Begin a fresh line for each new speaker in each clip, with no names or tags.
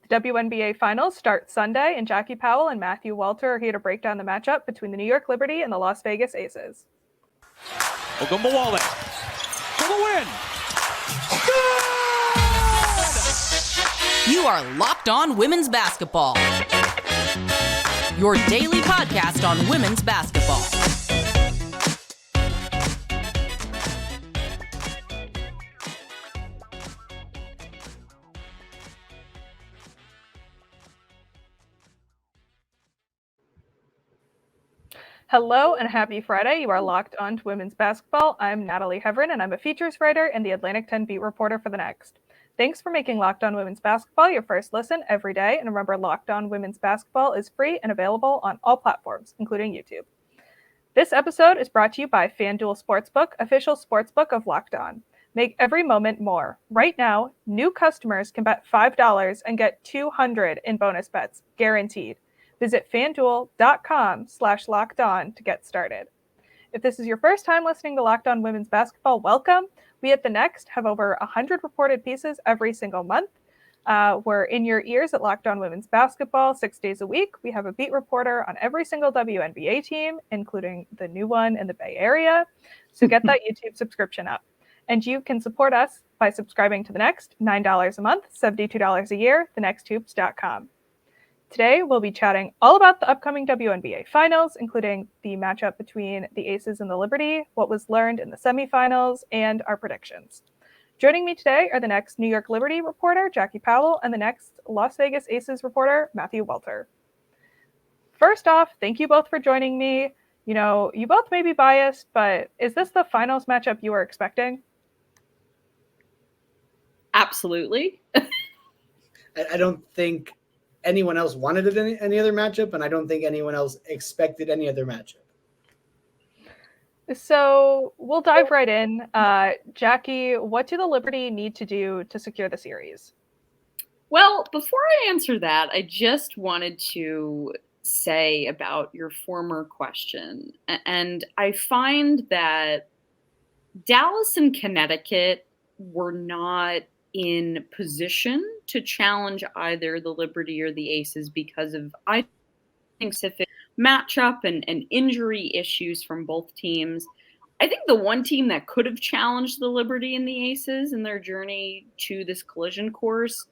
The WNBA Finals start Sunday, and Jackie Powell and Matthew Welter are here to break down the matchup between the New York Liberty and the Las Vegas Aces.
Ogunbowale for the win. Good!
You are Locked On Women's Basketball, your daily podcast on women's basketball.
Hello and happy Friday. You are locked on to women's basketball. I'm Natalie Heavren, and I'm a features writer and the Atlantic 10 beat reporter for The Next. Thanks for making Locked On Women's Basketball your first listen every day. And remember, Locked On Women's Basketball is free and available on all platforms, including YouTube. This episode is brought to you by FanDuel Sportsbook, official sportsbook of Locked On. Make every moment more. Right now, new customers can bet $5 and get $200 in bonus bets, guaranteed. Visit FanDuel.com/lockedon to get started. If this is your first time listening to Locked On Women's Basketball, welcome. We at The Next have over 100 reported pieces every single month. We're in your ears at Locked On Women's Basketball 6 days a week. We have a beat reporter on every single WNBA team, including the new one in the Bay Area. So get that YouTube subscription up. And you can support us by subscribing to The Next, $9 a month, $72 a year, thenexthoops.com. Today, we'll be chatting all about the upcoming WNBA Finals, including the matchup between the Aces and the Liberty, what was learned in the semifinals, and our predictions. Joining me today are the Next New York Liberty reporter, Jackie Powell, and the Next Las Vegas Aces reporter, Matthew Welter. First off, thank you both for joining me. You know, you both may be biased, but is this the finals matchup you were expecting?
Absolutely.
I don't think anyone else wanted it any other matchup, and I don't think anyone else expected any other matchup.
So we'll dive right in. Jackie, what do the Liberty need to do to secure the series?
Well, before I answer that, I just wanted to say about your former question. And I find that Dallas and Connecticut were not in position to challenge either the Liberty or the Aces because of, I think, specific matchup and injury issues from both teams. I think the one team that could have challenged the Liberty and the Aces in their journey to this collision course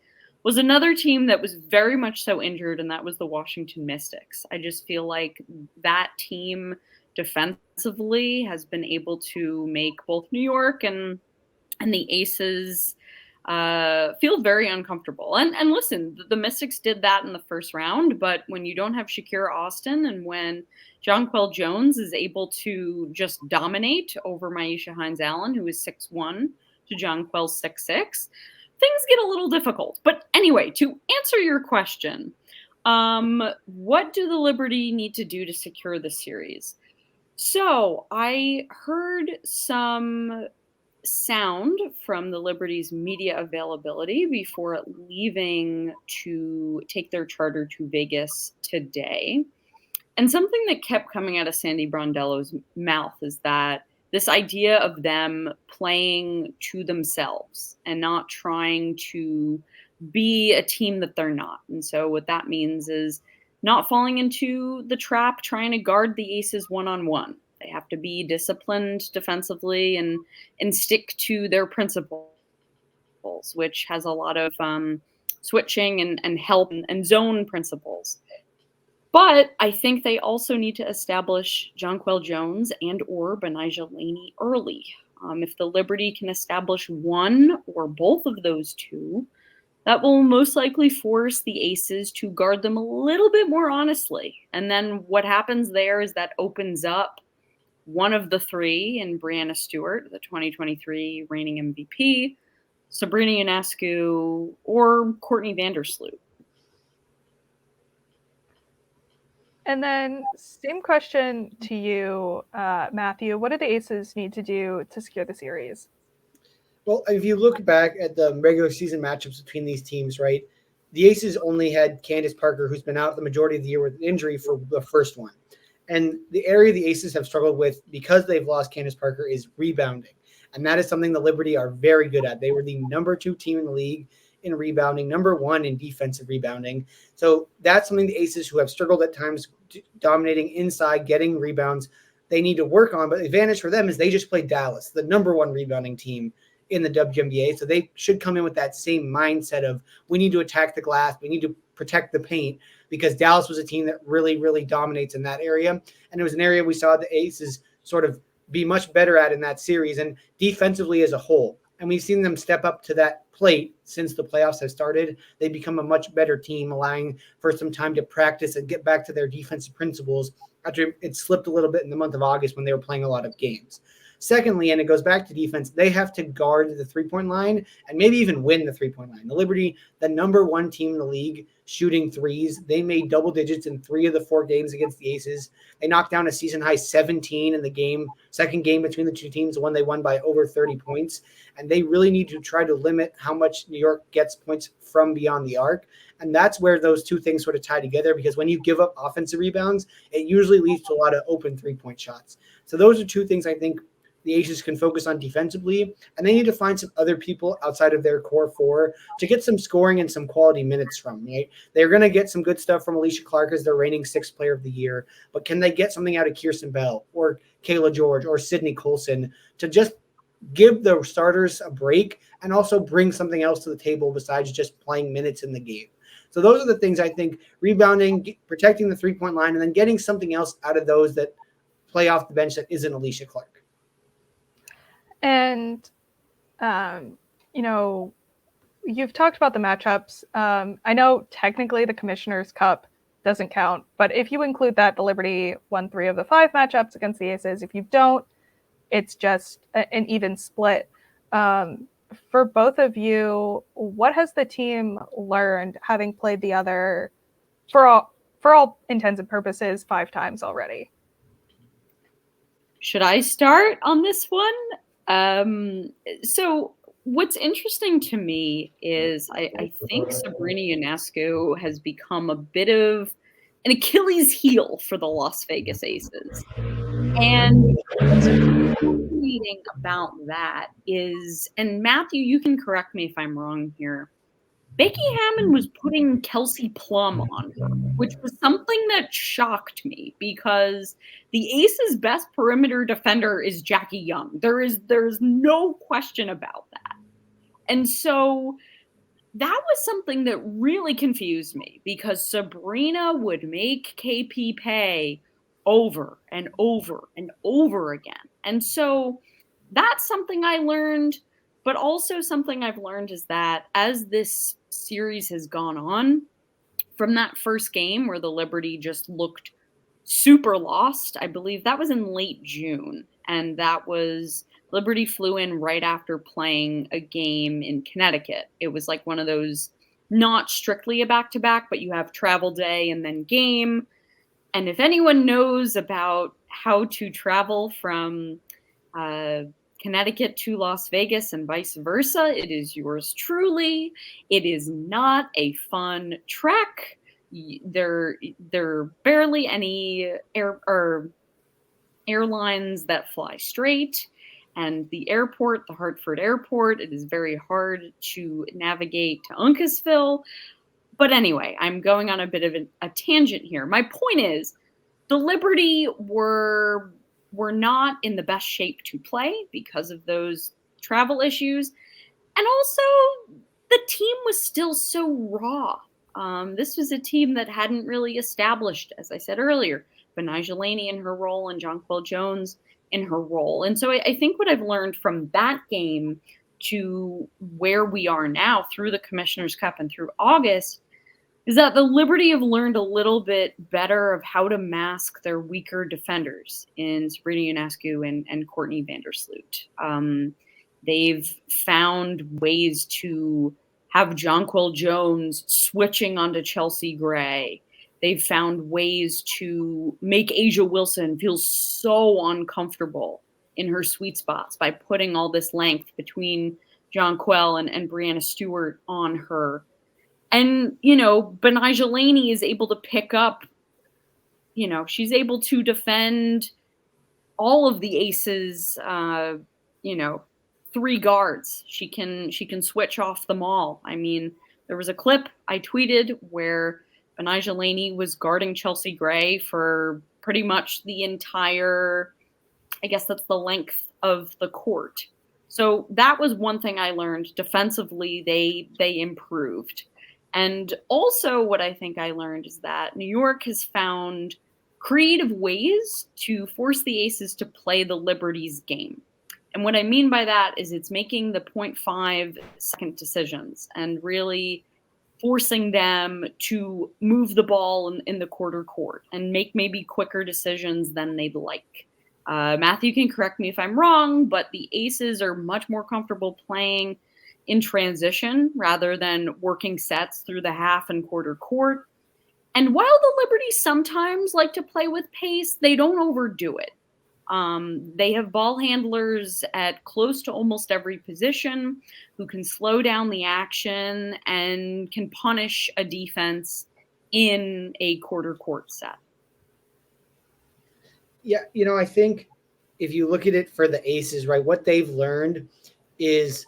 was another team that was very much so injured, and that was the Washington Mystics. I just feel like that team defensively has been able to make both New York and the Aces feel very uncomfortable. And listen, the Mystics did that in the first round, but when you don't have Shakira Austin and when Jonquel Jones is able to just dominate over Myisha Hines-Allen, who is 6'1", to Jonquel's 6'6", things get a little difficult. But anyway, to answer your question, what do the Liberty need to do to secure the series? So I heard some sound from the Liberty's media availability before leaving to take their charter to Vegas today. And something that kept coming out of Sandy Brondello's mouth is that this idea of them playing to themselves and not trying to be a team that they're not. And so what that means is not falling into the trap, trying to guard the Aces one-on-one. They have to be disciplined defensively and stick to their principles, which has a lot of switching and help and zone principles. But I think they also need to establish Jonquel Jones and or Benijah Laney early. If the Liberty can establish one or both of those two, that will most likely force the Aces to guard them a little bit more honestly. And then what happens there is that opens up one of the three in Breanna Stewart, the 2023 reigning MVP, Sabrina Ionescu, or Courtney Vandersloot.
And then same question to you, Matthew. What do the Aces need to do to secure the series?
Well, if you look back at the regular season matchups between these teams, right, the Aces only had Candace Parker, who's been out the majority of the year with an injury for the first one. And the area the Aces have struggled with because they've lost Candace Parker is rebounding. And that is something the Liberty are very good at. They were the number 2 team in the league in rebounding, number 1 in defensive rebounding. So that's something the Aces, who have struggled at times dominating inside, getting rebounds, they need to work on. But the advantage for them is they just played Dallas, the number 1 rebounding team in the WNBA. So they should come in with that same mindset of, we need to attack the glass, we need to protect the paint, because Dallas was a team that really, really dominates in that area. And it was an area we saw the Aces sort of be much better at in that series, and defensively as a whole. And we've seen them step up to that plate since the playoffs have started. They become a much better team, allowing for some time to practice and get back to their defensive principles after it slipped a little bit in the month of August when they were playing a lot of games. Secondly, and it goes back to defense, they have to guard the three-point line and maybe even win the three-point line. The Liberty, the number 1 team in the league shooting threes, they made double digits in 3 of the 4 games against the Aces. They knocked down a season-high 17 in the second game between the two teams, when they won by over 30 points. And they really need to try to limit how much New York gets points from beyond the arc. And that's where those two things sort of tie together, because when you give up offensive rebounds, it usually leads to a lot of open three-point shots. So those are two things I think the Aces can focus on defensively, and they need to find some other people outside of their core 4 to get some scoring and some quality minutes from, right? They're going to get some good stuff from Alicia Clark as their reigning 6th player of the year, but can they get something out of Kirsten Bell or Kayla George or Sydney Colson to just give the starters a break and also bring something else to the table besides just playing minutes in the game? So those are the things I think: rebounding, protecting the three-point line, and then getting something else out of those that play off the bench that isn't Alicia Clark.
And, you've talked about the matchups. I know technically the Commissioner's Cup doesn't count, but if you include that, the Liberty won 3 of the 5 matchups against the Aces. If you don't, it's just an even split. For both of you, what has the team learned having played the other, for all intents and purposes, 5 times already?
Should I start on this one? So what's interesting to me is I think Sabrina Ionescu has become a bit of an Achilles heel for the Las Vegas Aces. And what's fascinating about that is, and Matthew, you can correct me if I'm wrong here, Becky Hammon was putting Kelsey Plum on her, which was something that shocked me, because the Aces' best perimeter defender is Jackie Young. There's no question about that. And so that was something that really confused me, because Sabrina would make KP pay over and over and over again. And so that's something I learned. But also something I've learned is that as this series has gone on, from that first game where the Liberty just looked super lost, I believe that was in late June. And that was, Liberty flew in right after playing a game in Connecticut. It was like one of those, not strictly a back-to-back, but you have travel day and then game. And if anyone knows about how to travel from Connecticut to Las Vegas and vice versa, it is yours truly. It is not a fun trek. There are barely any airlines that fly straight. And the airport, the Hartford airport, it is very hard to navigate to Uncasville. But anyway, I'm going on a bit of a tangent here. My point is, the Liberty were not in the best shape to play because of those travel issues. And also, the team was still so raw. This was a team that hadn't really established, as I said earlier, Betnijah Laney in her role and Jonquel Jones in her role. And so I think what I've learned from that game to where we are now through the Commissioner's Cup and through August is that the Liberty have learned a little bit better of how to mask their weaker defenders in Sabrina Ionescu and Courtney Vandersloot. They've found ways to have Jonquel Jones switching onto Chelsea Gray. They've found ways to make Asia Wilson feel so uncomfortable in her sweet spots by putting all this length between Jonquel and Breanna Stewart on her. And, Betnijah Laney is able to pick up, she's able to defend all of the Aces, 3 guards. She can switch off them all. I mean, there was a clip I tweeted where Benijah Laney was guarding Chelsea Gray for pretty much the entire, I guess that's the length of the court. So that was one thing I learned. Defensively, they improved. And also what I think I learned is that New York has found creative ways to force the Aces to play the Liberty's game. And what I mean by that is it's making the 0.5 second decisions and really forcing them to move the ball in the quarter court and make maybe quicker decisions than they'd like. Matthew can correct me if I'm wrong, but the Aces are much more comfortable playing in transition rather than working sets through the half and quarter court. And while the Liberties sometimes like to play with pace, they don't overdo it. They have ball handlers at close to almost every position who can slow down the action and can punish a defense in a quarter court set.
Yeah, I think if you look at it for the Aces, right, what they've learned is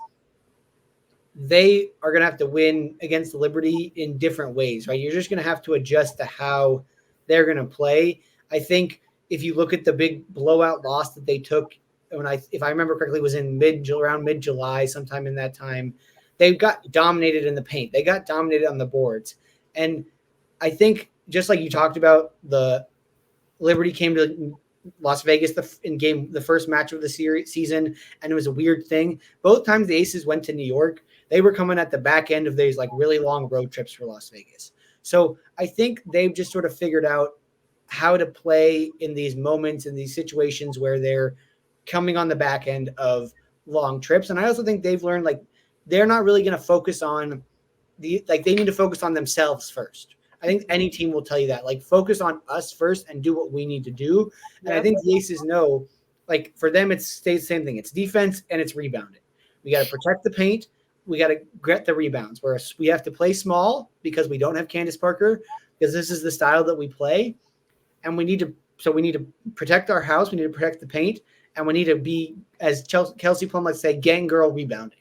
they are going to have to win against the Liberty in different ways, right? You're just going to have to adjust to how they're going to play. I think if you look at the big blowout loss that they took, if I remember correctly, it was in around mid-July, sometime in that time, they got dominated in the paint. They got dominated on the boards. And I think just like you talked about, the Liberty came to Las Vegas the first match of the season, and it was a weird thing. Both times the Aces went to New York, they were coming at the back end of these like really long road trips for Las Vegas. So I think they've just sort of figured out how to play in these moments, in these situations where they're coming on the back end of long trips. And I also think they've learned like they're not really going to focus on they need to focus on themselves first. I think any team will tell you that, like, focus on us first and do what we need to do. And I think the Aces know, like, for them, it stays the same thing. It's defense and it's rebounding. We got to protect the paint. We got to get the rebounds. Whereas we have to play small because we don't have Candace Parker, because this is the style that we play. And we need to protect our house. We need to protect the paint. And we need to be, as Kelsey Plum likes to say, gang girl rebounding.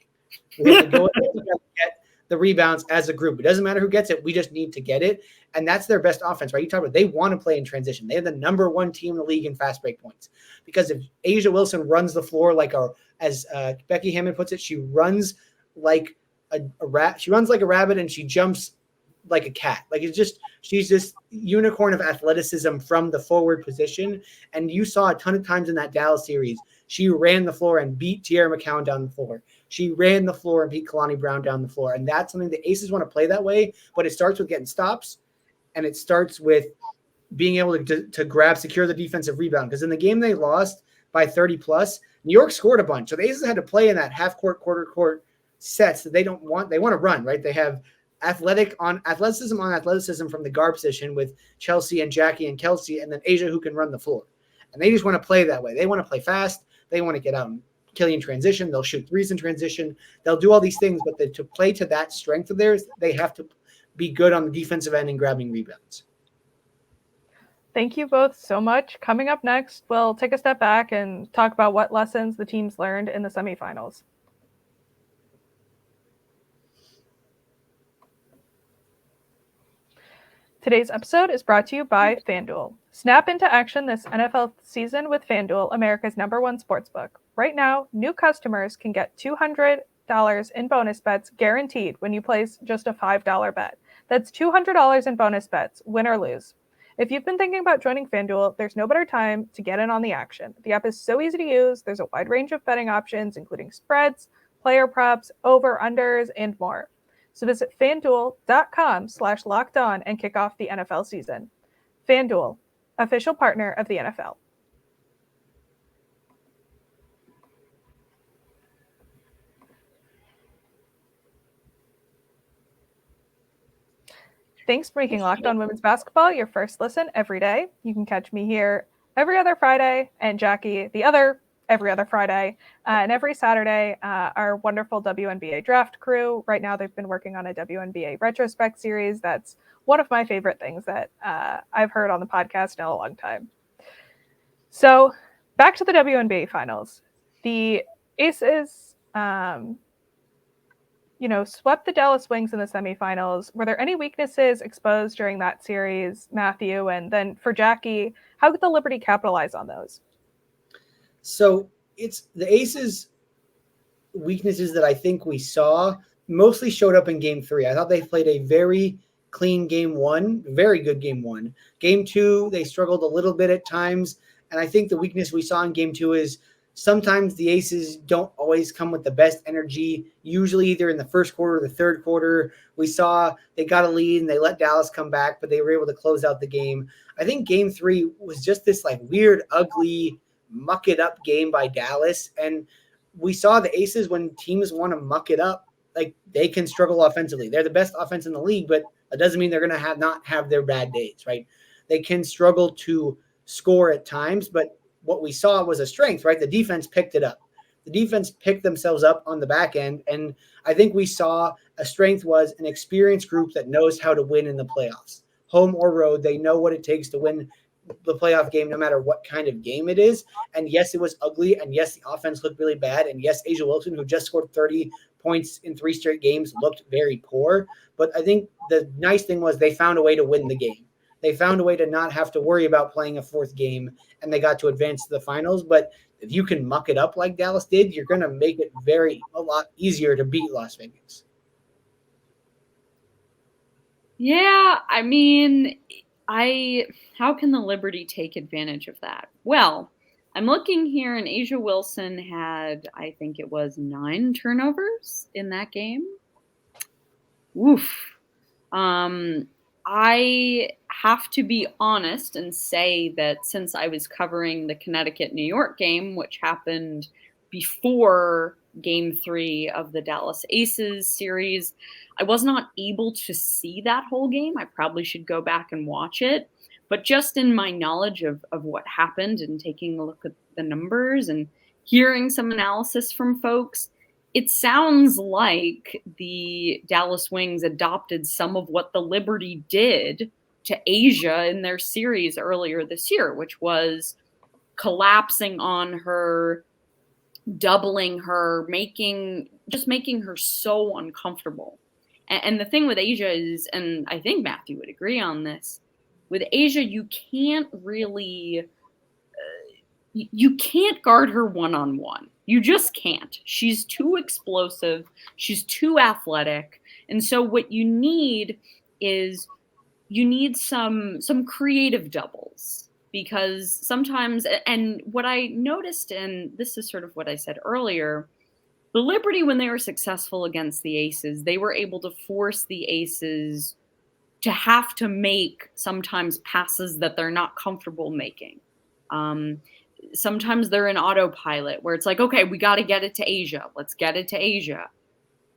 We have to go and get the rebounds as a group. It doesn't matter who gets it. We just need to get it. And that's their best offense, right? You talk about they want to play in transition. They're the number 1 team in the league in fast break points. Because if Asia Wilson runs the floor as Becky Hammond puts it, she runs like a rat. She runs like a rabbit and she jumps like a cat. Like she's this unicorn of athleticism from the forward position. And you saw a ton of times in that Dallas series, she ran the floor and beat Tierra McCowan down the floor. She ran the floor and beat Kalani Brown down the floor. And that's something the Aces want to play that way, but it starts with getting stops and it starts with being able to secure the defensive rebound. Because in the game they lost by 30 plus, New York scored a bunch. So the Aces had to play in that half court, quarter court sets that they want to run, right? They have athleticism on athleticism from the guard position with Chelsea and Jackie and Kelsey, and then Asia who can run the floor. And they just want to play that way. They want to play fast. They want to get out and kill you in transition. They'll shoot threes in transition. They'll do all these things, but to play to that strength of theirs, they have to be good on the defensive end and grabbing rebounds.
Thank you both so much. Coming up next, we'll take a step back and talk about what lessons the teams learned in the semifinals. Today's episode is brought to you by FanDuel. Snap into action this NFL season with FanDuel, America's #1 sportsbook. Right now, new customers can get $200 in bonus bets guaranteed when you place just a $5 bet. That's $200 in bonus bets, win or lose. If you've been thinking about joining FanDuel, there's no better time to get in on the action. The app is so easy to use. There's a wide range of betting options, including spreads, player props, over-unders, and more. So visit FanDuel.com/lockedon and kick off the NFL season. FanDuel, official partner of the NFL. Thanks for making Locked On Women's Basketball your first listen every day. You can catch me here every other Friday, and Jackie every other Friday, and every Saturday, our wonderful WNBA draft crew. Right now, they've been working on a WNBA retrospect series. That's one of my favorite things that I've heard on the podcast in a long time. So back to the WNBA Finals. The Aces swept the Dallas Wings in the semifinals. Were there any weaknesses exposed during that series, Matthew? And then for Jackie, how could the Liberty capitalize on those?
So it's the Aces' weaknesses that I think we saw mostly showed up in game 3. I thought they played a very clean game 1, very good game 1. Game 2, they struggled a little bit at times. And I think the weakness we saw in game 2 is sometimes the Aces don't always come with the best energy, usually either in the first quarter or the third quarter. We saw they got a lead and they let Dallas come back, but they were able to close out the game. I think game 3 was just this like weird, ugly, muck it up game by Dallas. And we saw the Aces, when teams want to muck it up, like they can struggle offensively. They're the best offense in the league, but it doesn't mean they're going to not have their bad days, right? They can struggle to score at times, but what we saw was a strength, right? The defense picked it up. The defense picked themselves up on the back end. And I think we saw a strength was an experienced group that knows how to win in the playoffs. Home or road, they know what it takes to win the playoff game, no matter what kind of game it is. And yes, it was ugly. And yes, the offense looked really bad. And yes, A'ja Wilson, who just scored 30 points in 3 straight games, looked very poor. But I think the nice thing was they found a way to win the game. They found a way to not have to worry about playing a 4th game, and they got to advance to the finals. But if you can muck it up like Dallas did, you're going to make it a lot easier to beat Las Vegas.
Yeah, I mean, how can the Liberty take advantage of that? Well, I'm looking here, and A'ja Wilson had, I think it was 9 turnovers in that game. Oof. I have to be honest and say that since I was covering the Connecticut-New York game, which happened before Game 3 of the Dallas Aces series, I was not able to see that whole game. I probably should go back and watch it. But just in my knowledge of what happened and taking a look at the numbers and hearing some analysis from folks, it sounds like the Dallas Wings adopted some of what the Liberty did to A'ja in their series earlier this year, which was collapsing on her, doubling her, making her so uncomfortable. And the thing with A'ja is, and I think Matthew would agree on this, with A'ja, you can't really you can't guard her one-on-one. You just can't. She's too explosive. She's too athletic. And so what you need is some creative doubles, because sometimes, and what I noticed, and this is sort of what I said earlier, the Liberty, when they were successful against the Aces, they were able to force the Aces to have to make sometimes passes that they're not comfortable making. Sometimes they're in autopilot where it's like, okay, we got to get it to A'ja. Let's get it to A'ja.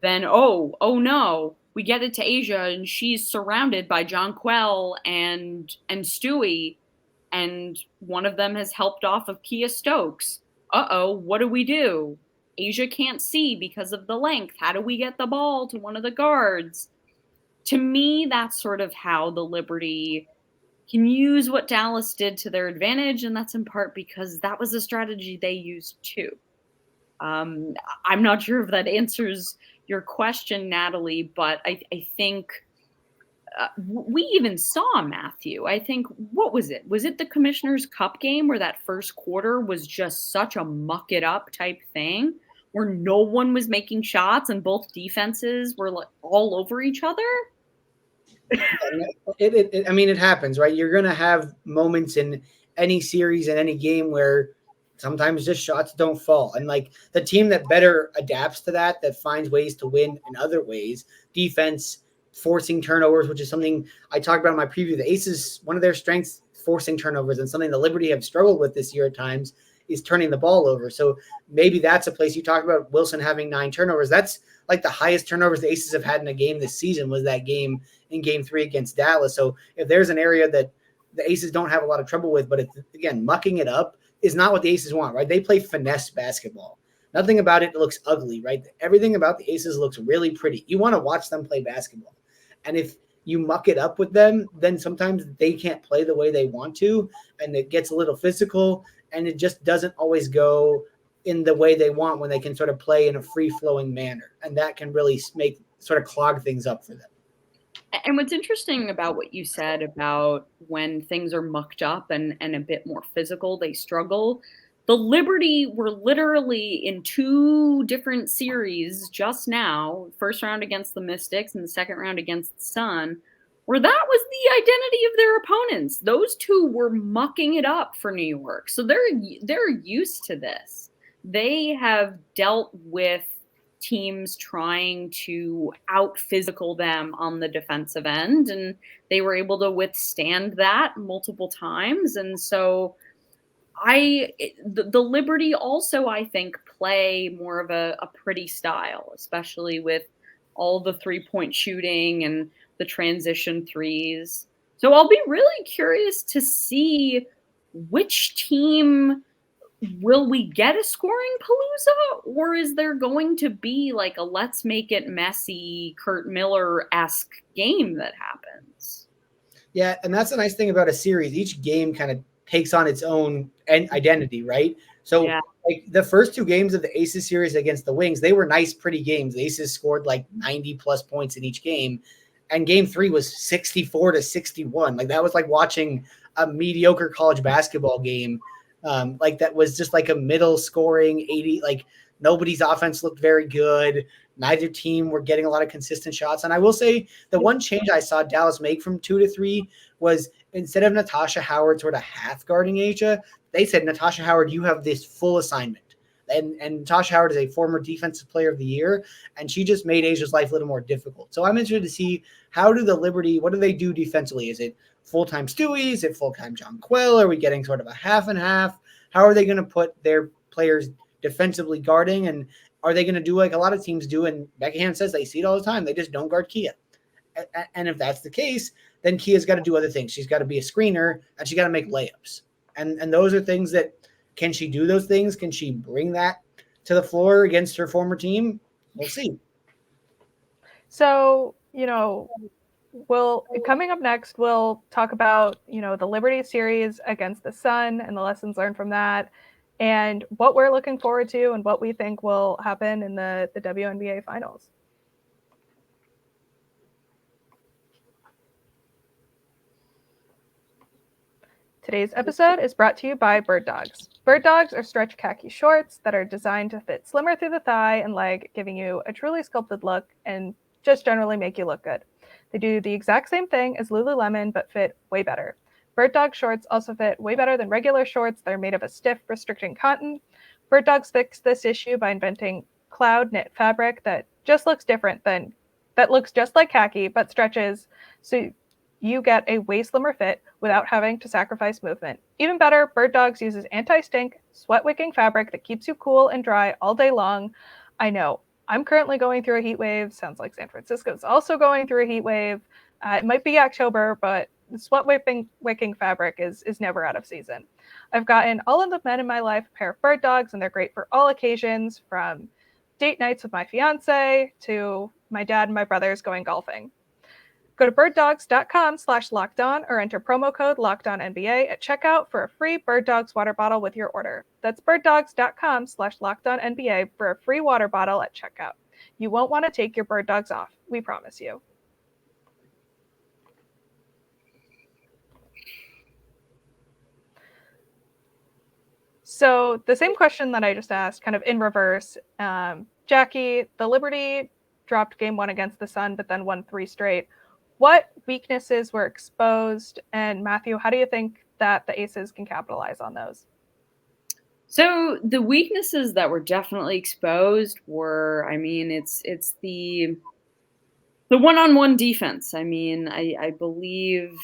Then, oh no, we get it to A'ja and she's surrounded by Jonquel and Stewie, and one of them has helped off of Kia Stokes. What do we do? A'ja can't see because of the length. How do we get the ball to one of the guards? To me, that's sort of how the Liberty can use what Dallas did to their advantage, and that's in part because that was a strategy they used too. I'm not sure if that answers your question, Natalie, but I think we even saw, Matthew, I think, what was it? Was it the Commissioner's Cup game where that first quarter was just such a muck it up type thing where no one was making shots and both defenses were like all over each other?
It happens, right? You're going to have moments in any series and any game where sometimes just shots don't fall. And like the team that better adapts to that finds ways to win in other ways, defense, forcing turnovers, which is something I talked about in my preview. The Aces, one of their strengths, forcing turnovers, and something the Liberty have struggled with this year at times is turning the ball over. So maybe that's a place. You talked about Wilson having 9 turnovers. That's like the highest turnovers the Aces have had in a game this season was that game in Game 3 against Dallas. So if there's an area that the Aces don't have a lot of trouble with, but it's, again, mucking it up is not what the Aces want, right? They play finesse basketball. Nothing about it looks ugly, right? Everything about the Aces looks really pretty. You want to watch them play basketball. And if you muck it up with them, then sometimes they can't play the way they want to, and it gets a little physical, and it just doesn't always go in the way they want when they can sort of play in a free-flowing manner. And that can really make sort of clog things up for them.
And what's interesting about what you said about when things are mucked up and a bit more physical, they struggle. The Liberty were literally in 2 different series just now, first round against the Mystics and the second round against the Sun, where that was the identity of their opponents. Those 2 were mucking it up for New York. So they're used to this. They have dealt with teams trying to out-physical them on the defensive end, and they were able to withstand that multiple times. And so the Liberty also, I think, play more of a pretty style, especially with all the three-point shooting and the transition threes. So I'll be really curious to see which team will we get a scoring palooza, or is there going to be like a let's make it messy Kurt Miller-esque game that happens?
Yeah, and that's the nice thing about a series. Each game kind of takes on its own identity, right? So like the first 2 games of the Aces series against the Wings, they were nice, pretty games. The Aces scored like 90 plus points in each game. And game 3 was 64-61. Like that was like watching a mediocre college basketball game. Like that was just like a middle scoring 80, like nobody's offense looked very good. Neither team were getting a lot of consistent shots. And I will say the one change I saw Dallas make from 2 to 3 was instead of Natasha Howard sort of half guarding Asia, they said, Natasha Howard, you have this full assignment. And Natasha Howard is a former defensive player of the year, and she just made Asia's life a little more difficult. So I'm interested to see how do the Liberty, what do they do defensively? Is it full-time Stewie? Is it full-time John Quill? Are we getting sort of a half and half? How are they going to put their players defensively guarding? And are they going to do like a lot of teams do? And Becky Hammond says they see it all the time. They just don't guard Kia. And if that's the case, then Kia's got to do other things. She's got to be a screener, and she's got to make layups. And those are things that, can she do those things? Can she bring that to the floor against her former team? We'll see.
So, coming up next, we'll talk about, the Liberty series against the Sun and the lessons learned from that, and what we're looking forward to and what we think will happen in the WNBA Finals. Today's episode is brought to you by Bird Dogs. Bird Dogs are stretch khaki shorts that are designed to fit slimmer through the thigh and leg, giving you a truly sculpted look and just generally make you look good. They do the exact same thing as Lululemon, but fit way better. Bird Dog shorts also fit way better than regular shorts. They're made of a stiff, restricting cotton. Bird Dogs fixed this issue by inventing cloud knit fabric that just looks that looks just like khaki, but stretches, so you get a way slimmer fit without having to sacrifice movement. Even better, Bird Dogs uses anti-stink, sweat-wicking fabric that keeps you cool and dry all day long. I know, I'm currently going through a heat wave. Sounds like San Francisco's also going through a heat wave. It might be October, but sweat-wicking fabric is never out of season. I've gotten all of the men in my life a pair of Bird Dogs, and they're great for all occasions, from date nights with my fiance to my dad and my brothers going golfing. Go to birddogs.com/lockedon or enter promo code LockedOnNBA at checkout for a free Bird Dogs water bottle with your order. That's birddogs.com/LockedOnNBA for a free water bottle at checkout. You won't want to take your Bird Dogs off. We promise you. So the same question that I just asked, kind of in reverse. Jackie, the Liberty dropped game 1 against the Sun, but then won 3 straight. What weaknesses were exposed? And Matthew, how do you think that the Aces can capitalize on those?
So the weaknesses that were definitely exposed were, it's the one-on-one defense. I believe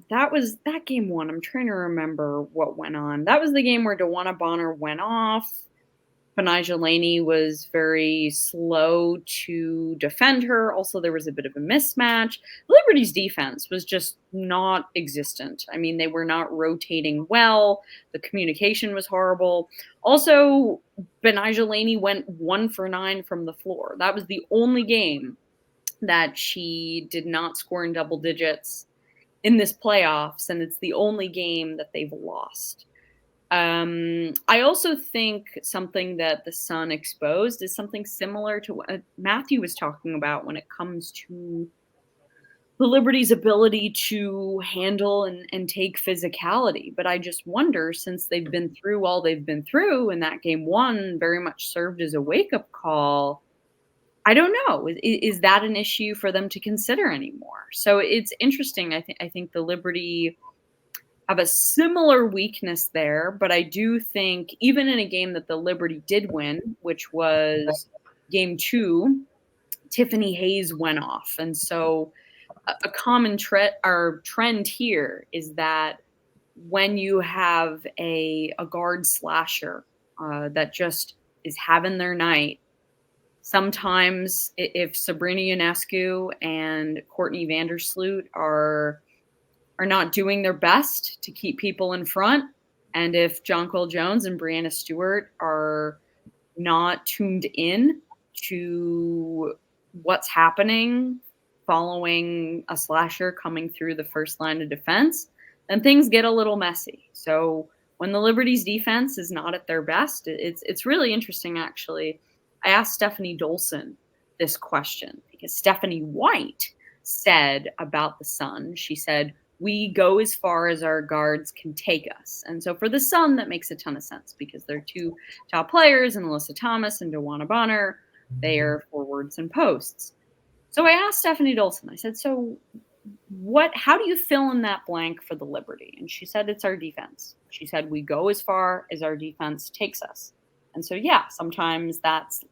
that was that game 1. I'm trying to remember what went on. That was the game where DeWanna Bonner went off. Benijah Laney was very slow to defend her. Also, there was a bit of a mismatch. Liberty's defense was just not existent. They were not rotating well. The communication was horrible. Also, Benijah Laney went 1 for 9 from the floor. That was the only game that she did not score in double digits in this playoffs, and it's the only game that they've lost. I also think something that the Sun exposed is something similar to what Matthew was talking about when it comes to the Liberty's ability to handle and take physicality. But I just wonder, since they've been through all they've been through, and that game one very much served as a wake-up call, I don't know. Is that an issue for them to consider anymore? So it's interesting. I think the Liberty have a similar weakness there, but I do think even in a game that the Liberty did win, which was game 2, Tiffany Hayes went off. And so a common trend here is that when you have a guard slasher that just is having their night, sometimes if Sabrina Ionescu and Courtney Vandersloot are not doing their best to keep people in front, and if Jonquel Jones and Breanna Stewart are not tuned in to what's happening following a slasher coming through the first line of defense, then things get a little messy. So when the Liberty's defense is not at their best, it's really interesting, actually. I asked Stephanie Dolson this question because Stephanie White said about the Sun, she said, "We go as far as our guards can take us." And so for the Sun, that makes a ton of sense because they're two top players, and Alyssa Thomas and DeWanna Bonner, they are forwards and posts. So I asked Stephanie Dolson, I said, so how do you fill in that blank for the Liberty? And she said, it's our defense. She said, we go as far as our defense takes us. And so, yeah, sometimes that's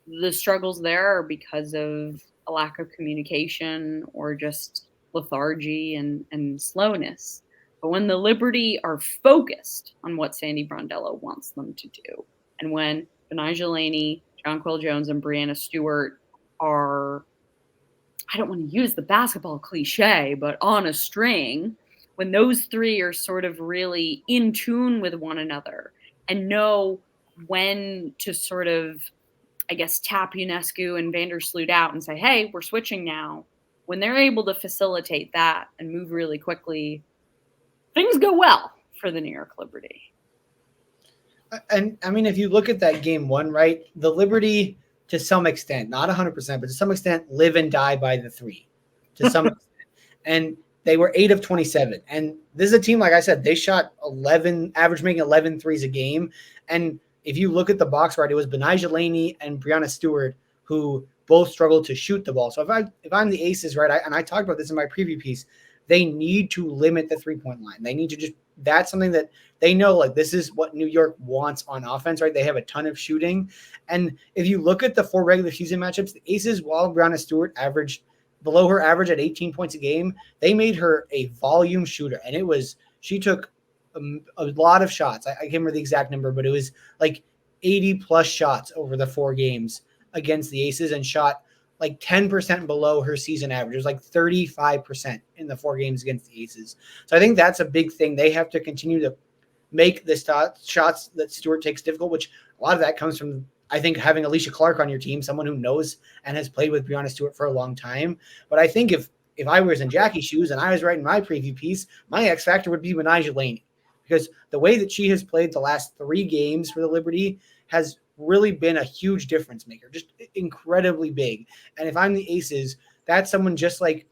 the struggles there are because of a lack of communication or just lethargy and slowness. But when the Liberty are focused on what Sandy Brondello wants them to do, and when Betnijah Laney, Jonquel Jones, and Breanna Stewart are, I don't want to use the basketball cliche, but on a string, when those three are sort of really in tune with one another and know when to sort of, I guess, tap Ionescu and Vandersloot out and say, hey, we're switching now. When they're able to facilitate that and move really quickly, things go well for the New York Liberty.
And I mean, if you look at that game one, right, the Liberty, to some extent, not 100%, but to some extent, live and die by the three, to some extent. And they were 8 of 27. And this is a team, like I said, they shot 11, average making 11 threes a game. And if you look at the box, right, it was Betnijah Laney and Breanna Stewart who both struggled to shoot the ball. So if I'm the Aces, right, and I talked about this in my preview piece, they need to limit the three-point line. They need to just – that's something that they know, like, this is what New York wants on offense, right? They have a ton of shooting. And if you look at the 4 regular season matchups, the Aces, while Breanna Stewart averaged below her average at 18 points a game, they made her a volume shooter. And it was – she took a lot of shots. I can't remember the exact number, but it was like 80-plus shots over the 4 games against the Aces and shot like 10% below her season average. It was like 35% in the 4 games against the Aces. So I think that's a big thing. They have to continue to make the shots that Stewart takes difficult, which a lot of that comes from, I think, having Alicia Clark on your team, someone who knows and has played with Breanna Stewart for a long time. But I think if I was in Jackie's shoes and I was writing my preview piece, my X factor would be Betnijah Laney, because the way that she has played the last 3 games for the Liberty has really been a huge difference maker, just incredibly big. And if I'm the Aces, that's someone just like,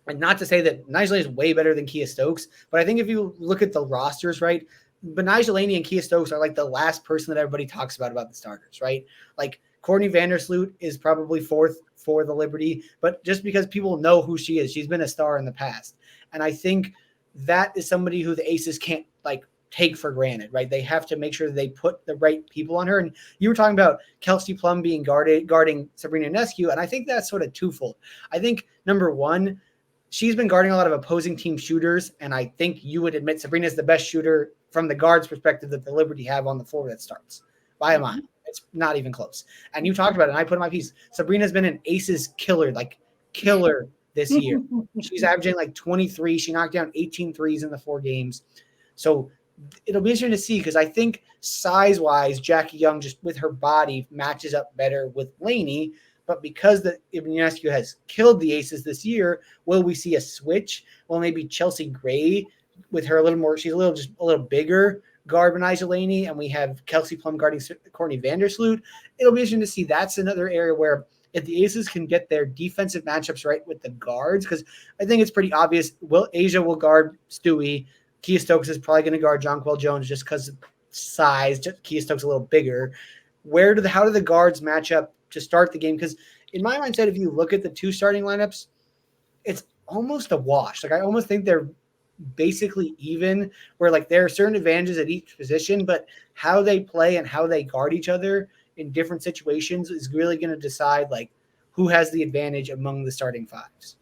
and not to say that Betnijah Laney is way better than Kia Stokes, but I think if you look at the rosters, right, Betnijah Laney and Kia Stokes are like the last person that everybody talks about the starters, right? Like Courtney Vandersloot is probably 4th for the Liberty, but just because people know who she is, she's been a star in the past. And I think that is somebody who the Aces can't like take for granted, right? They have to make sure that they put the right people on her. And you were talking about Kelsey Plum being guarding Sabrina Ionescu, and I think that's sort of twofold. I think, number one, she's been guarding a lot of opposing team shooters, and I think you would admit Sabrina's the best shooter from the guard's perspective that the Liberty have on the floor that starts by a mile. It's not even close. And you talked about it, and I put in my piece, Sabrina's been an Aces killer this year. She's averaging like 23. She knocked down 18 threes in the 4 games. So it'll be interesting to see, because I think size-wise, Jackie Young, just with her body, matches up better with Laney. But because the Ionescu has killed the Aces this year, will we see a switch? Well, maybe Chelsea Gray with her a little more, she's a little bigger, guard Benijah Laney and we have Kelsey Plum guarding Courtney Vandersloot, it'll be interesting to see. That's another area where if the Aces can get their defensive matchups right with the guards, because I think it's pretty obvious. Asia will guard Stewie. Kia Stokes is probably going to guard Jonquel Jones just because of size. Kia Stokes a little bigger. How do the guards match up to start the game? Because in my mindset, if you look at the two starting lineups, it's almost a wash. Like I almost think they're basically even, where like there are certain advantages at each position, but how they play and how they guard each other in different situations is really going to decide like who has the advantage among the starting fives.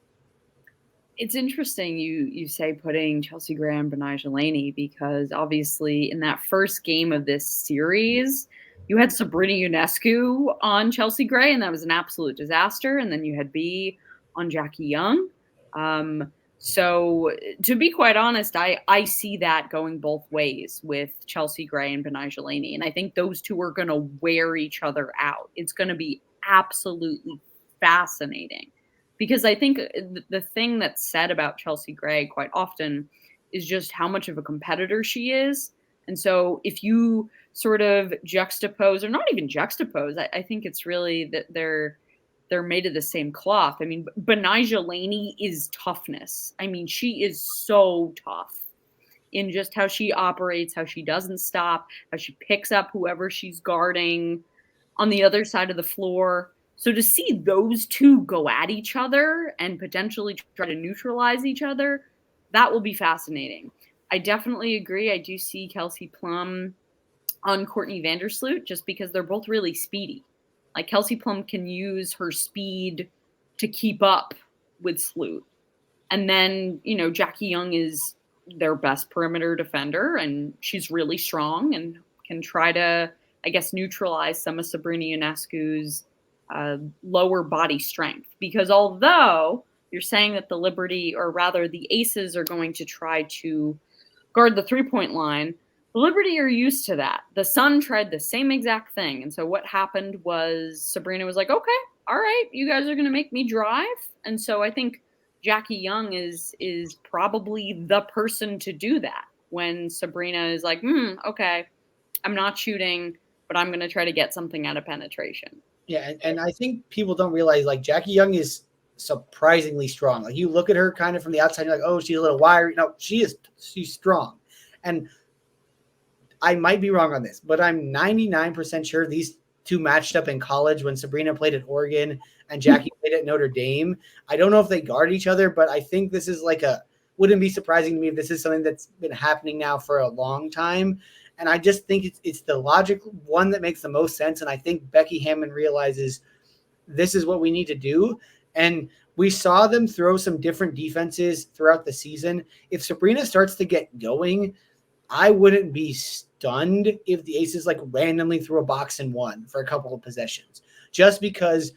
It's interesting you say putting Chelsea Gray and Benijah Laney, because obviously in that first game of this series, you had Sabrina Ionescu on Chelsea Gray, and that was an absolute disaster. And then you had B on Jackie Young. So to be quite honest, I see that going both ways with Chelsea Gray and Benijah Laney. And I think those two are going to wear each other out. It's going to be absolutely fascinating, because I think the thing that's said about Chelsea Gray quite often is just how much of a competitor she is. And so if you sort of juxtapose, or not even juxtapose, I think it's really that they're made of the same cloth. I mean, Benijah Laney is toughness. I mean, she is so tough in just how she operates, how she doesn't stop, how she picks up whoever she's guarding on the other side of the floor. So to see those two go at each other and potentially try to neutralize each other, that will be fascinating. I definitely agree. I do see Kelsey Plum on Courtney Vandersloot just because they're both really speedy. Like Kelsey Plum can use her speed to keep up with Sloot. And then, Jackie Young is their best perimeter defender, and she's really strong and can try to, I guess, neutralize some of Sabrina Ionescu's lower body strength. Because although you're saying that the Liberty, or rather the Aces, are going to try to guard the three-point line, the Liberty are used to that. The Sun tried the same exact thing. And so what happened was Sabrina was like, okay, all right, you guys are going to make me drive. And so I think Jackie Young is probably the person to do that when Sabrina is like, okay, I'm not shooting, but I'm going to try to get something out of penetration.
Yeah, and I think people don't realize, like, Jackie Young is surprisingly strong. Like, you look at her kind of from the outside, you're like, oh, she's a little wiry. No, she's strong. And I might be wrong on this, but I'm 99% sure these two matched up in college when Sabrina played at Oregon and Jackie played at Notre Dame. I don't know if they guard each other, but I think this is wouldn't be surprising to me if this is something that's been happening now for a long time. And I just think it's the logical one that makes the most sense. And I think Becky Hammon realizes this is what we need to do. And we saw them throw some different defenses throughout the season. If Sabrina starts to get going, I wouldn't be stunned if the Aces randomly threw a box and one for a couple of possessions, just because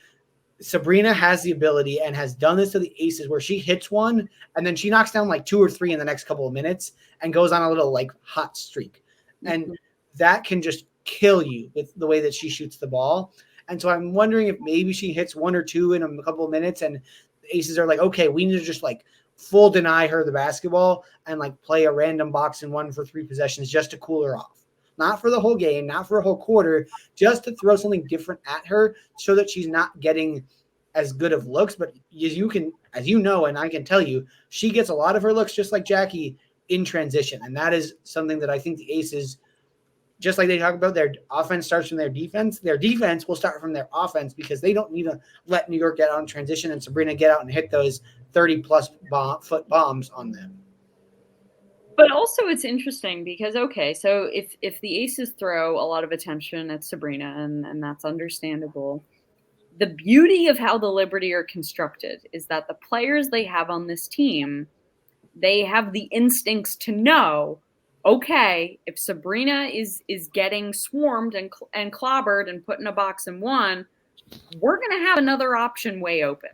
Sabrina has the ability and has done this to the Aces where she hits one and then she knocks down 2 or 3 in the next couple of minutes and goes on a little hot streak. And that can just kill you with the way that she shoots the ball. And so I'm wondering if maybe she hits 1 or 2 in a couple of minutes and the Aces are like, okay, we need to just full deny her the basketball and play a random box and one for 3 possessions just to cool her off. Not for the whole game, not for a whole quarter, just to throw something different at her so that she's not getting as good of looks. But as you know, and I can tell you, she gets a lot of her looks just like Jackie in transition. And that is something that I think the Aces, just like they talk about, their offense starts from their defense will start from their offense, because they don't need to let New York get on transition and Sabrina get out and hit those 30-plus foot bombs on them.
But also it's interesting because, okay, so if the Aces throw a lot of attention at Sabrina, and that's understandable, the beauty of how the Liberty are constructed is that the players they have on this team, they have the instincts to know, okay, if Sabrina is getting swarmed and clobbered and put in a box and one, we're going to have another option way open.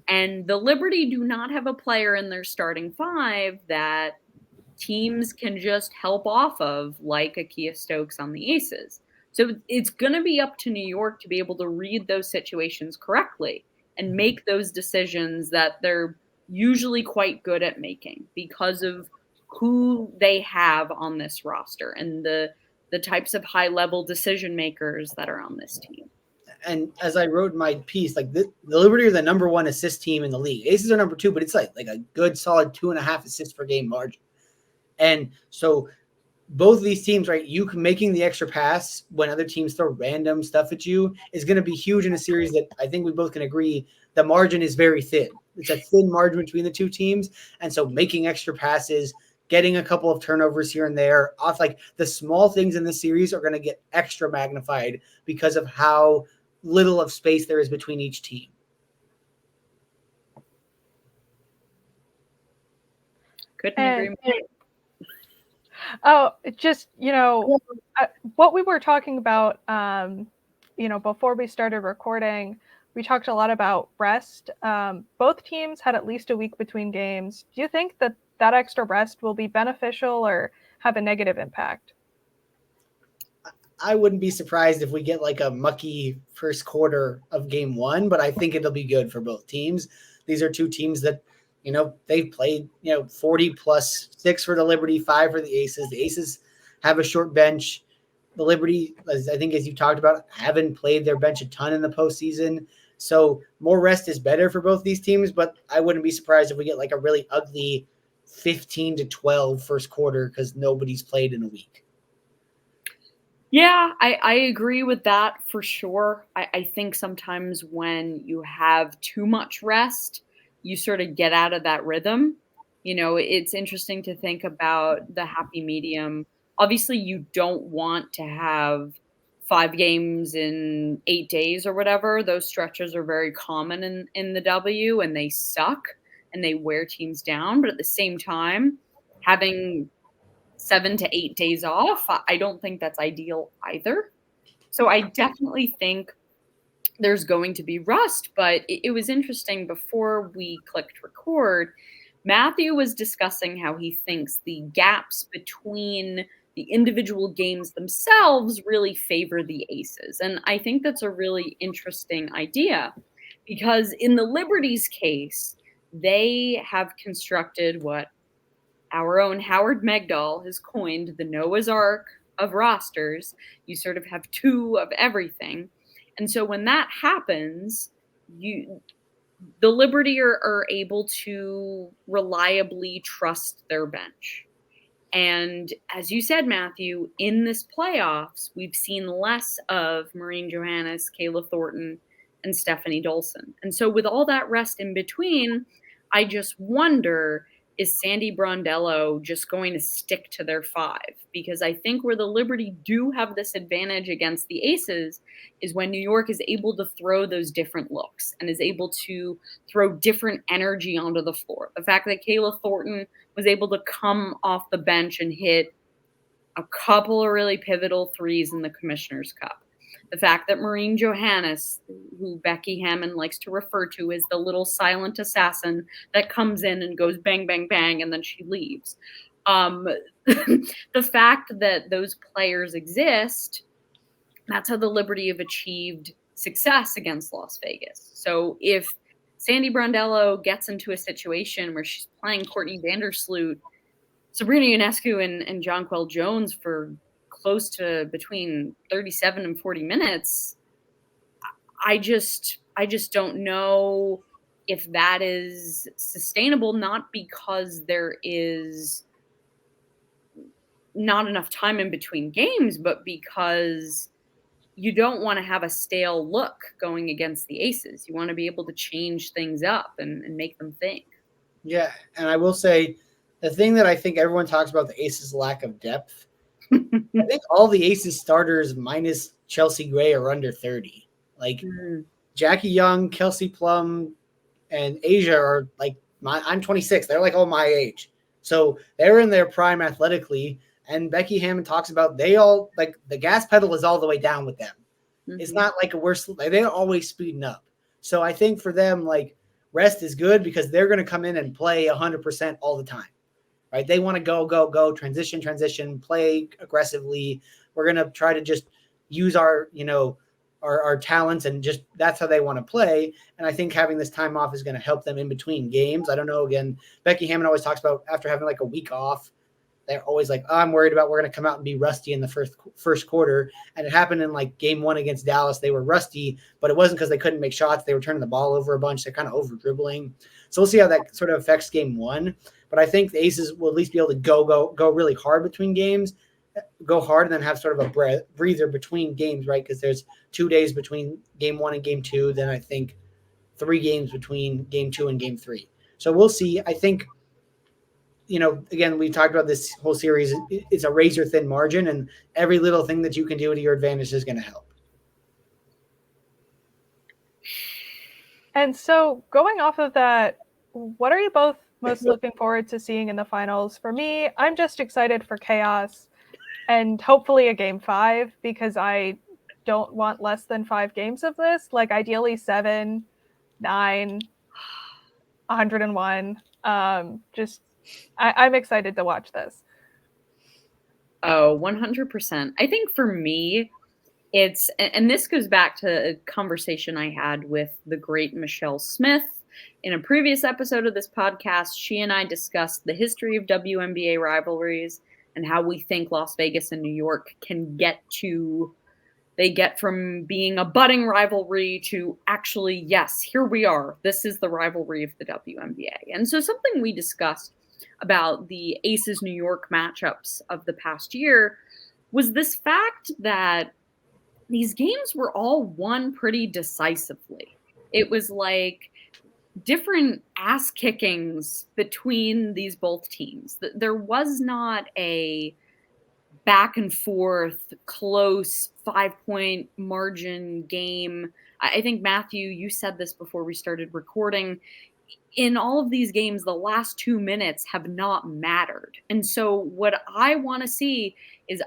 And the Liberty do not have a player in their starting 5 that teams can just help off of, like a Kia Stokes on the Aces. So it's going to be up to New York to be able to read those situations correctly and make those decisions that they're usually quite good at making because of who they have on this roster and the types of high-level decision makers that are on this team.
And as I wrote in my piece, like the Liberty are the number 1 assist team in the league. Aces are number 2, but it's like a good solid 2.5 assists per game margin. And so both of these teams, right, you making the extra pass when other teams throw random stuff at you is going to be huge in a series that I think we both can agree the margin is very thin. It's a thin margin between the two teams. And so making extra passes, getting a couple of turnovers here and there off, like the small things in this series are going to get extra magnified because of how little of space there is between each team.
Couldn't agree more.
Oh, just, what we were talking about, before we started recording, we talked a lot about rest. Both teams had at least a week between games. Do you think that extra rest will be beneficial or have a negative impact?
I wouldn't be surprised if we get like a mucky first quarter of game 1, but I think it'll be good for both teams. These are two teams that, they've played, 40 plus 6 for the Liberty, 5 for the Aces. The Aces have a short bench. The Liberty, as you talked about, haven't played their bench a ton in the postseason. So more rest is better for both these teams, but I wouldn't be surprised if we get like a really ugly 15-12 first quarter because nobody's played in a week.
Yeah, I agree with that for sure. I think sometimes when you have too much rest, you sort of get out of that rhythm. It's interesting to think about the happy medium. Obviously, you don't want to have 5 games in 8 days or whatever. Those stretches are very common in the W, and they suck and they wear teams down. But at the same time, having 7 to 8 days off, I don't think that's ideal either. So I definitely think there's going to be rust, but it was interesting before we clicked record, Matthew was discussing how he thinks the gaps between the individual games themselves really favor the Aces. And I think that's a really interesting idea because in the Liberty's case, they have constructed what our own Howard Megdal has coined the Noah's Ark of rosters. You sort of have 2 of everything. And so when that happens, the Liberty are able to reliably trust their bench. And as you said, Matthew, in this playoffs, we've seen less of Maureen Johannes, Kayla Thornton, and Stephanie Dolson. And so with all that rest in between, I just wonder, is Sandy Brondello just going to stick to their 5? Because I think where the Liberty do have this advantage against the Aces is when New York is able to throw those different looks and is able to throw different energy onto the floor. The fact that Kayla Thornton was able to come off the bench and hit a couple of really pivotal threes in the Commissioner's Cup. The fact that Maureen Johannes, who Becky Hammond likes to refer to as the little silent assassin that comes in and goes bang, bang, bang, and then she leaves. The fact that those players exist, that's how the Liberty have achieved success against Las Vegas. So if Sandy Brondello gets into a situation where she's playing Courtney Vandersloot, Sabrina Ionescu, and Jonquel Jones for close to between 37 and 40 minutes, I just don't know if that is sustainable, not because there is not enough time in between games, but because you don't want to have a stale look going against the Aces. You want to be able to change things up and make them think.
Yeah, and I will say the thing that I think everyone talks about the Aces' lack of depth, I think all the Aces starters minus Chelsea Gray are under 30. Like Jackie Young, Kelsey Plum, and Asia are like I'm 26. They're like all my age. So they're in their prime athletically. And Becky Hammond talks about they all like the gas pedal is all the way down with them. Mm-hmm. It's not like they're always speeding up. So I think for them, like rest is good because they're going to come in and play 100% all the time, right? They want to go, transition, play aggressively. We're going to try to just use our talents and just that's how they want to play. And I think having this time off is going to help them in between games. I don't know. Again, Becky Hammond always talks about after having like a week off, they're always like, oh, I'm worried about we're going to come out and be rusty in the first quarter. And it happened in like game 1 against Dallas. They were rusty, but it wasn't because they couldn't make shots. They were turning the ball over a bunch. They're kind of over dribbling. So we'll see how that sort of affects game 1. But I think the Aces will at least be able to go really hard between games, go hard, and then have sort of a breather between games, right? Because there's 2 days between game 1 and game 2. Then I think 3 games between game 2 and game 3. So we'll see. I think, again, we talked about this whole series. It's a razor thin margin, and every little thing that you can do to your advantage is going to help.
And so going off of that, what are you both most looking forward to seeing in the finals? For me, I'm just excited for chaos and hopefully a game 5, because I don't want less than 5 games of this. Like ideally 7, 9, 101. I'm excited to watch this.
Oh, 100%. I think for me, and this goes back to a conversation I had with the great Michelle Smith in a previous episode of this podcast. She and I discussed the history of WNBA rivalries and how we think Las Vegas and New York can get from being a budding rivalry to actually, yes, here we are. This is the rivalry of the WNBA. And so something we discussed about the Aces New York matchups of the past year was this fact that these games were all won pretty decisively. It was like different ass kickings between these both teams. There was not a back and forth, close 5-point margin game. I think, Matthew, you said this before we started recording. In all of these games, the last 2 minutes have not mattered. And so what I want to see is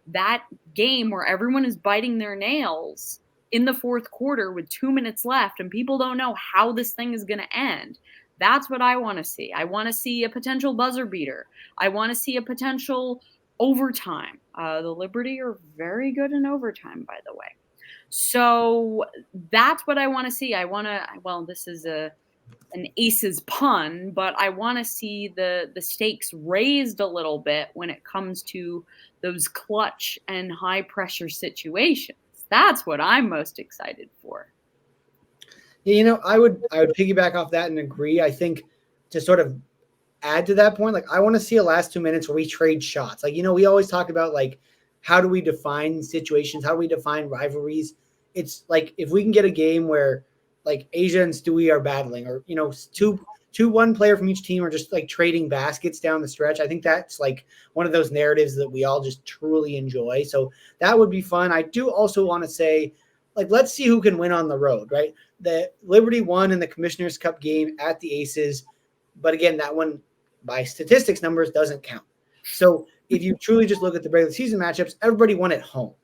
that game where everyone is biting their nails in the fourth quarter with 2 minutes left and people don't know how this thing is going to end. That's what I want to see. I want to see a potential buzzer beater. I want to see a potential overtime. The Liberty are very good in overtime, by the way. So that's what I want to see. This is an Aces pun, but I want to see the stakes raised a little bit when it comes to those clutch and high pressure situations. That's what I'm most excited for.
Yeah, I would piggyback off that and agree. I think to sort of add to that point, like I want to see a last 2 minutes where we trade shots. Like, we always talk about like, how do we define situations? How do we define rivalries? It's like, if we can get a game where like Asia and Stewie are battling, or, one player from each team are just like trading baskets down the stretch. I think that's like one of those narratives that we all just truly enjoy. So that would be fun. I do also want to say, like, let's see who can win on the road, right? The Liberty won in the Commissioner's Cup game at the Aces. But again, that one by statistics numbers doesn't count. So if you truly just look at the regular season matchups, everybody won at home.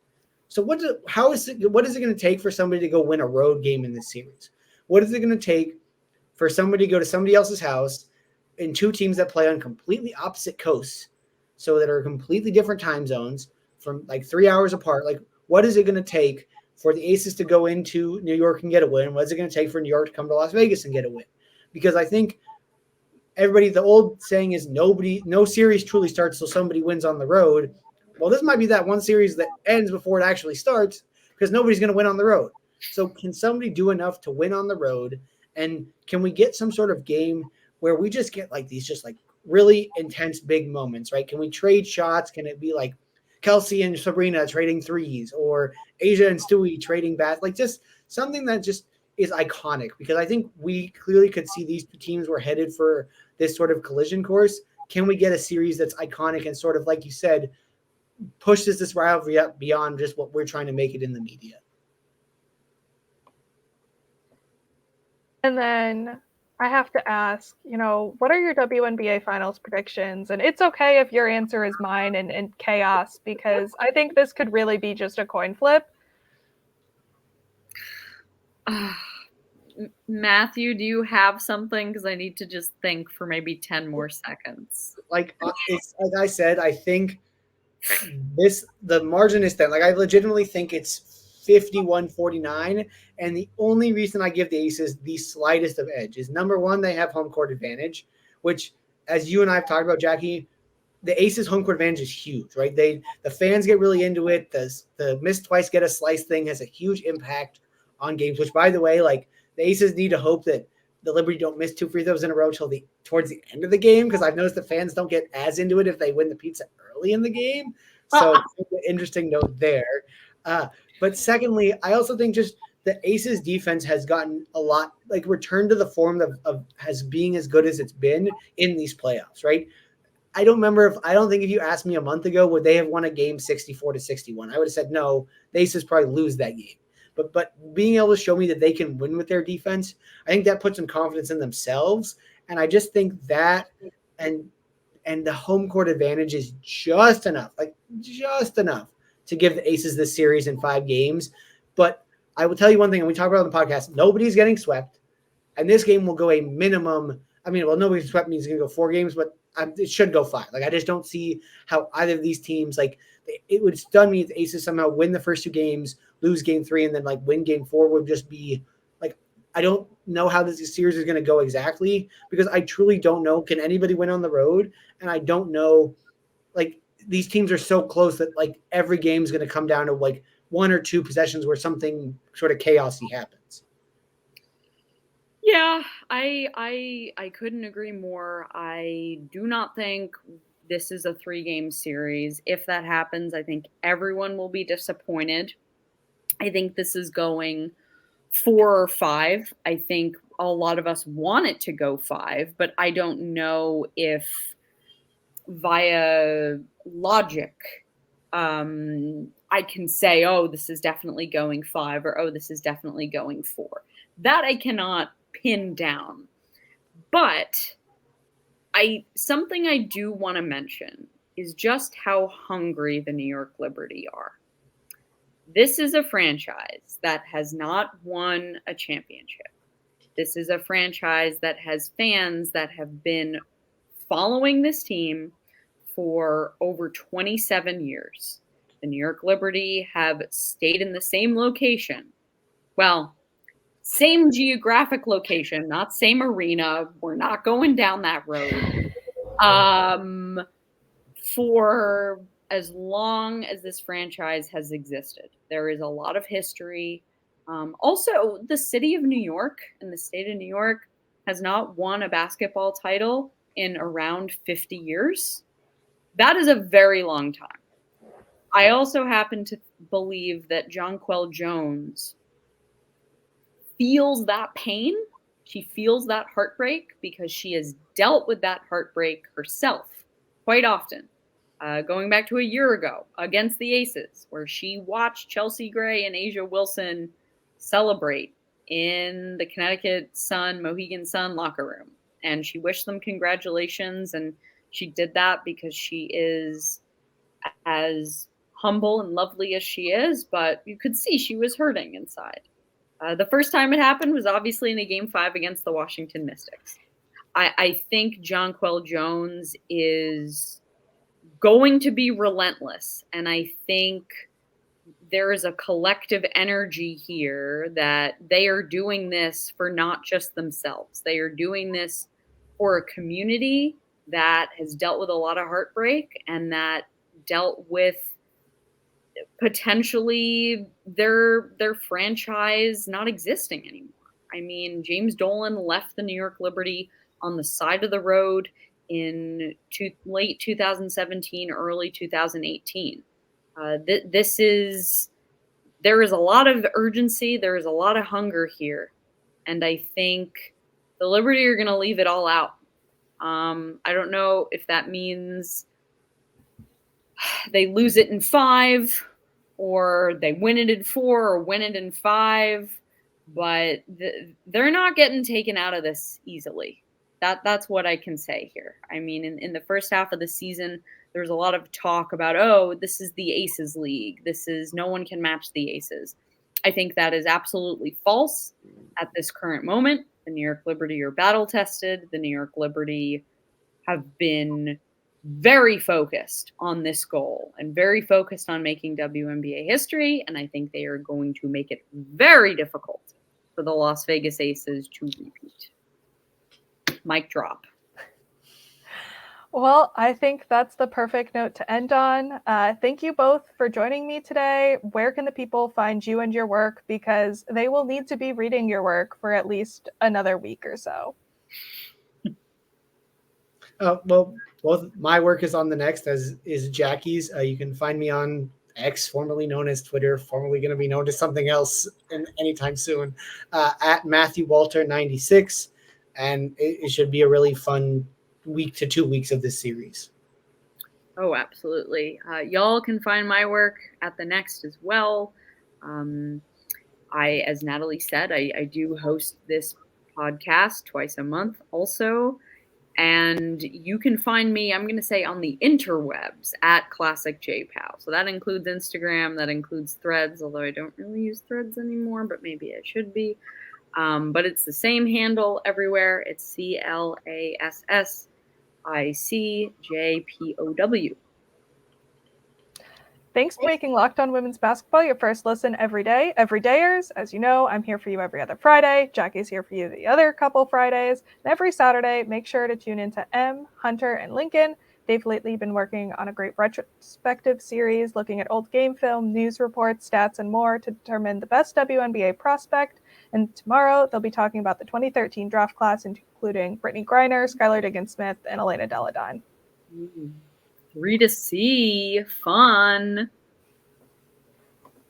So what is it going to take for somebody to go win a road game in this series? What is it going to take for somebody to go to somebody else's house in 2 teams that play on completely opposite coasts, so that are completely different time zones from like 3 hours apart? Like, what is it going to take for the Aces to go into New York and get a win? What is it going to take for New York to come to Las Vegas and get a win? Because I think the old saying is no series truly starts till somebody wins on the road. Well, this might be that one series that ends before it actually starts, because nobody's going to win on the road. So can somebody do enough to win on the road? And can we get some sort of game where we just get like these just like really intense big moments, right? Can we trade shots? Can it be like Kelsey and Sabrina trading threes, or Asia and Stewie trading bats? Like just something that just is iconic, because I think we clearly could see these 2 teams were headed for this sort of collision course. Can we get a series that's iconic and sort of, like you said, pushes this rivalry up beyond just what we're trying to make it in the media?
And then I have to ask, what are your WNBA Finals predictions? And it's okay if your answer is mine and chaos, because I think this could really be just a coin flip.
Matthew, do you have something? Because I need to just think for maybe 10 more seconds.
Like I said, I think the margin is thin. Like, I legitimately think it's 51-49, and the only reason I give the Aces the slightest of edge is, number one, they have home court advantage, which, as you and I have talked about, Jackie, the Aces home court advantage is huge, right? The fans get really into it. The miss twice, get a slice thing has a huge impact on games, which, by the way, like, the Aces need to hope that the Liberty don't miss 2 free throws in a row towards the end of the game, because I've noticed the fans don't get as into it if they win the pizza early in the game. So interesting note there. But secondly, I also think just the Aces defense has gotten a lot, like, returned to the form of has being as good as it's been in these playoffs, right? I don't think if you asked me a month ago, would they have won a game 64-61? I would have said no, the Aces probably lose that game. But being able to show me that they can win with their defense, I think that puts some confidence in themselves. And I just think that and the home court advantage is just enough to give the Aces this series in 5 games. But I will tell you one thing, and we talk about it on the podcast, nobody's getting swept. And this game will go a minimum. I mean, well, nobody's swept means it's going to go 4 games, but it should go 5. Like, I just don't see how either of these teams, like, it would stun me if the Aces somehow win the first 2 games, lose game 3, and then, like, win game 4 would just be, like, I don't know how this series is going to go exactly, because I truly don't know. Can anybody win on the road? And I don't know, like, these teams are so close that, like, every game is going to come down to, like, 1 or 2 possessions where something sort of chaosy happens.
Yeah, I couldn't agree more. I do not think this is a 3-game series. If that happens, I think everyone will be disappointed. I think this is going 4 or 5. I think a lot of us want it to go 5, but I don't know if via logic I can say, oh, this is definitely going 5, or oh, this is definitely going 4. That I cannot pin down. But something I do want to mention is just how hungry the New York Liberty are. This is a franchise that has not won a championship. This is a franchise that has fans that have been following this team for over 27 years. The New York Liberty have stayed in the same location. Well, same geographic location, not same arena. We're not going down that road. For as long as this franchise has existed, there is a lot of history. Also, the city of New York and the state of New York has not won a basketball title in around 50 years. That is a very long time. I also happen to believe that Jonquel Jones feels that pain. She feels that heartbreak because she has dealt with that heartbreak herself quite often. Going back to a year ago against the Aces, where she watched Chelsea Gray and Asia Wilson celebrate in the Connecticut Sun, Mohegan Sun locker room. And she wished them congratulations. And she did that because she is as humble and lovely as she is, but you could see she was hurting inside. The first time it happened was obviously in a Game 5 against the Washington Mystics. I think Jonquel Jones is going to be relentless, and I think there is a collective energy here that they are doing this for not just themselves. They are doing this for a community that has dealt with a lot of heartbreak and that dealt with potentially their franchise not existing anymore. I mean, James Dolan left the New York Liberty on the side of the road in late 2017, early 2018. There is a lot of urgency. There is a lot of hunger here. And I think the Liberty are going to leave it all out. I don't know if that means they lose it in 5 or they win it in 4 or win it in 5, but they're not getting taken out of this easily. That's what I can say here. I mean, in the first half of the season, there's a lot of talk about, oh, this is the Aces League. No one can match the Aces. I think that is absolutely false at this current moment. The New York Liberty are battle tested. The New York Liberty have been very focused on this goal and very focused on making WNBA history. And I think they are going to make it very difficult for the Las Vegas Aces to repeat. Mic drop.
Well, I think that's the perfect note to end on. Thank you both for joining me today. Where can the people find you and your work? Because they will need to be reading your work for at least another week or so.
Well, both my work is on the next, as is Jackie's. You can find me on X, formerly known as Twitter, formerly going to be known as something else anytime soon, at Matthew Walter 96. And it should be a really fun week to 2 weeks of this series.
Oh, absolutely. Y'all can find my work at the next as well. As Natalie said, I do host this podcast twice a month also. And you can find me, I'm going to say, on the interwebs at Classic JPow. So that includes Instagram, that includes Threads, although I don't really use Threads anymore, but maybe I should be. But it's the same handle everywhere. It's ClassicJPow.
Thanks for making Locked On Women's Basketball your first listen every day. Everydayers, as you know, I'm here for you every other Friday. Jackie's here for you the other couple Fridays. And every Saturday, make sure to tune into Hunter, and Lincoln. They've lately been working on a great retrospective series looking at old game film, news reports, stats, and more to determine the best WNBA prospect. And tomorrow, they'll be talking about the 2013 draft class, including Brittany Griner, Skylar Diggins-Smith, and Elena Delle Donne.
3 to see. Fun.